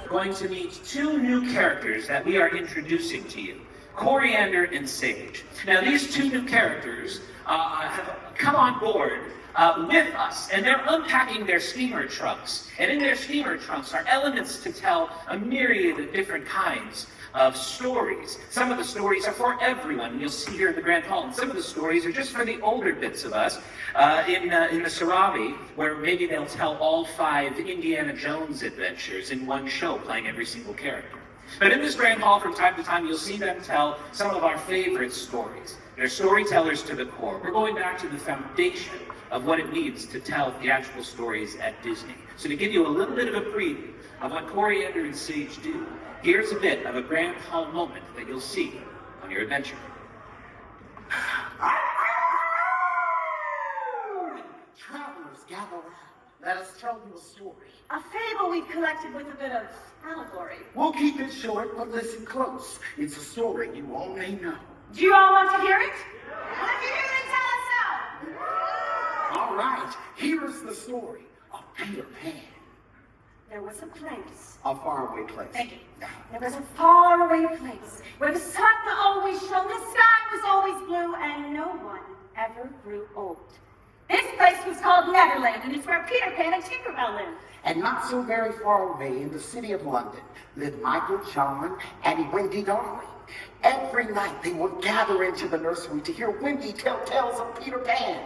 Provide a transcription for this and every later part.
going to meet two new characters that we are introducing to you, Coriander and Sage. Now, these two new characters have come on board with us, and they're unpacking their steamer trunks. And in their steamer trunks are elements to tell a myriad of different kinds of stories. Some of the stories are for everyone, you'll see here in the Grand Hall, and some of the stories are just for the older bits of us in the Sarabi, where maybe they'll tell all 5 Indiana Jones adventures in one show, playing every single character. But in this Grand Hall, from time to time, you'll see them tell some of our favorite stories. They're storytellers to the core. We're going back to the foundation of what it means to tell theatrical stories at Disney. So to give you a little bit of a preview of what Coriander and Sage do, here's a bit of a Grand Hall moment that you'll see on your adventure. Travelers, gather round. Let us tell you a story. A fable we've collected with a bit of allegory. We'll keep it short, but listen close. It's a story you all may know. Do you all want to hear it? Well, if you hear it, tell us so. All right, here is the story of Peter Pan. There was a place. A faraway place. Thank you. There was a faraway place where the sun always shone, the sky was always blue, and no one ever grew old. This place was called Neverland, and it's where Peter Pan and Tinkerbell lived. And not so very far away in the city of London lived Michael, John, and Wendy Darling. Every night they would gather into the nursery to hear Wendy tell tales of Peter Pan.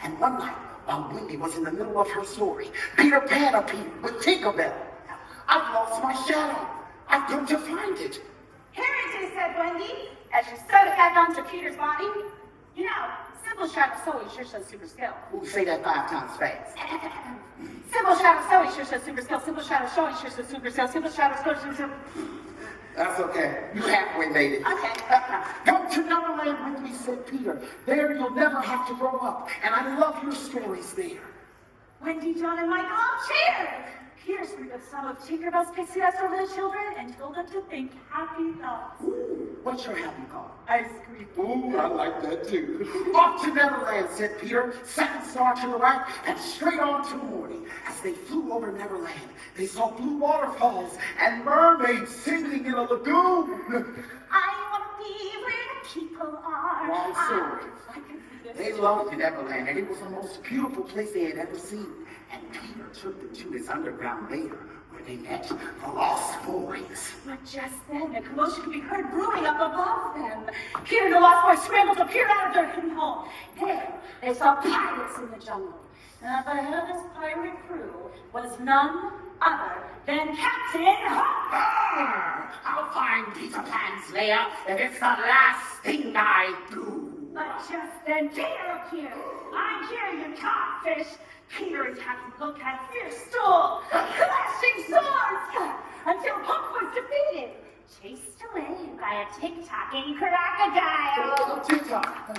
And one night, while Wendy was in the middle of her story, Peter Pan appeared with Tinkerbell. I've lost my shadow. I've come to find it. Here it is, said Wendy, as she sewed it back onto Peter's body. You know, simple shadow sewing sure shows super skill. Ooh, say that 5 times fast. Simple shadow sewing sure shows super skill. Simple shadow showing sure shows super skill. Simple shadow sewing sure. That's okay. You halfway made it. Okay. Come to Neverland with me, said Peter. There you'll never have to grow up. And I love your stories there. Wendy, John, and Michael all cheered. Peter sprinkled some of Tinkerbell's pixie dust over the children and told them to think happy thoughts. Ooh, what's your happy thought? Ice cream. Ooh, I like that too. Off to Neverland, said Peter, second star to the right, and straight on to the morning. As they flew over Neverland, they saw blue waterfalls and mermaids singing in a lagoon. I want to be where the people are. Wrong story. They loved Neverland, and it was the most beautiful place they had ever seen. And Peter took them to his underground lair, where they met the Lost Boys. But just then, a commotion could be heard brewing up above them. Peter and the Lost Boys scrambled to peer out of their hidden home. There, they saw pirates in the jungle. And at the head of this pirate crew was none other than Captain Hook. I'll find Peter Pan's lair if it's the last thing I do. But just then, Peter appeared. I'm here, you codfish. Peter and Captain Hook had fierce duel, clashing swords, until Hook was defeated, chased away by a tick-tocking crocodile. TikTok.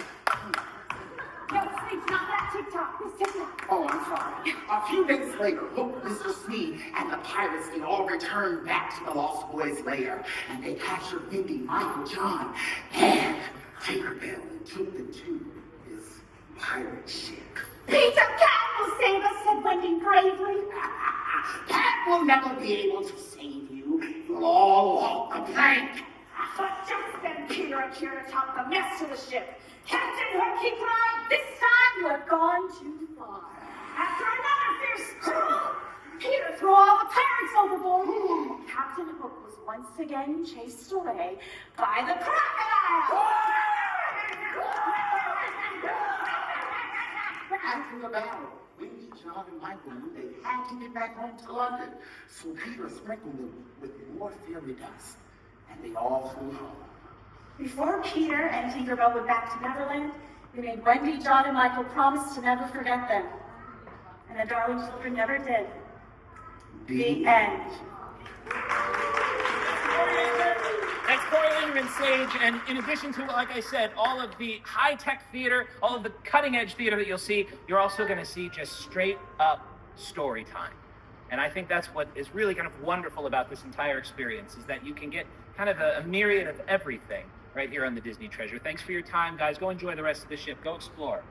No, it's not that TikTok, it's TikTok. Oh, I'm sorry. A few days later, Hook, Mr. Smee, and the pirates, they all returned back to the Lost Boys' lair, and they captured Wendy, Michael, John, and Tinkerbell, and took them to his pirate ship. Peter Pan will save us, said Wendy bravely. Pat will never be able to save you. You'll all walk the plank. But just then Peter appeared atop the mast of the ship. Captain Hook, he cried, this time you have gone too far. After another fierce duel, Peter threw all the pirates overboard. Captain Hook was once again chased away by the crocodile. After the battle, Wendy, John, and Michael knew they had to get back home to London. So Peter sprinkled them with more fairy dust, and they all flew home. Before Peter and Tinkerbell went back to Neverland, they made Wendy, John, and Michael promise to never forget them. And the darling children never did. The end. That's Coriander and Sage, and in addition to, like I said, all of the high-tech theater, all of the cutting-edge theater that you'll see, you're also going to see just straight-up story time. And I think that's what is really kind of wonderful about this entire experience, is that you can get kind of a myriad of everything right here on the Disney Treasure. Thanks for your time, guys. Go enjoy the rest of the ship. Go explore.